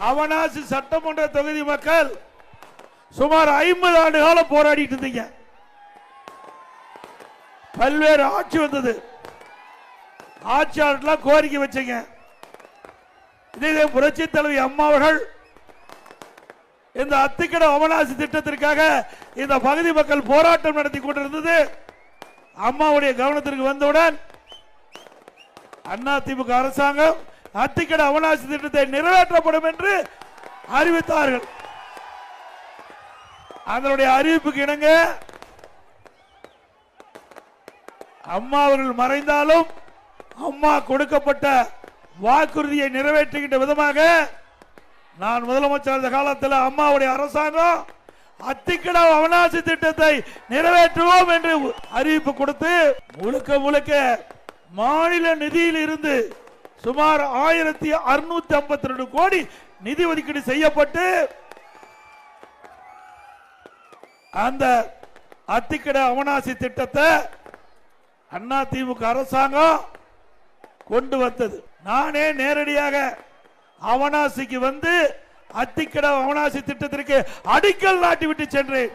அவனாசி சட்டமன்ற தொகுதி மக்கள் சுமார் 50 ஆண்டு காலம் போராடிட்டு இருந்தீங்க. பல்வேறு ஆட்சி வந்தது, ஆட்சியாளர்கள் கோரிக்கை வச்சீங்க. இதே புரட்சி தலைவி அம்மா அவர்கள் இந்த அத்திக்கட அவனாசி திட்டத்திற்காக இந்த பகுதி மக்கள் போராட்டம் நடத்தி கொண்டிருந்தது அம்மாவுடைய கவனத்திற்கு வந்தவுடன் அதிமுக அரசாங்கம் அத்திக்கட அவனாசி திட்டத்தை நிறைவேற்றப்படும் என்று அறிவித்தார்கள். அதனுடைய அறிவிப்புக்கு இணங்க அம்மா அவர்கள் மறைந்தாலும் அம்மா கொடுக்கப்பட்ட வாக்குறுதியை நிறைவேற்றுகின்ற விதமாக நான் முதலமைச்சர் காலத்தில் அம்மாவுடைய அரசாங்கம் அத்திக்கட அவனாசி திட்டத்தை நிறைவேற்றுவோம் என்று அறிவிப்பு கொடுத்து முழுக்க முழுக்க மாநில நிதியில் இருந்து சுமார் 1652 கோடி நிதி ஒதுக்கீடு செய்யப்பட்டு அந்த அத்திக்கட அவனாசி திட்டத்தை அதிமுக அரசாங்கம் கொண்டு வந்தது. நானே நேரடியாக அவனாசிக்கு வந்து அத்திக்கட அவனாசி திட்டத்திற்கு அடிக்கல் நாட்டி விட்டு சென்றேன்.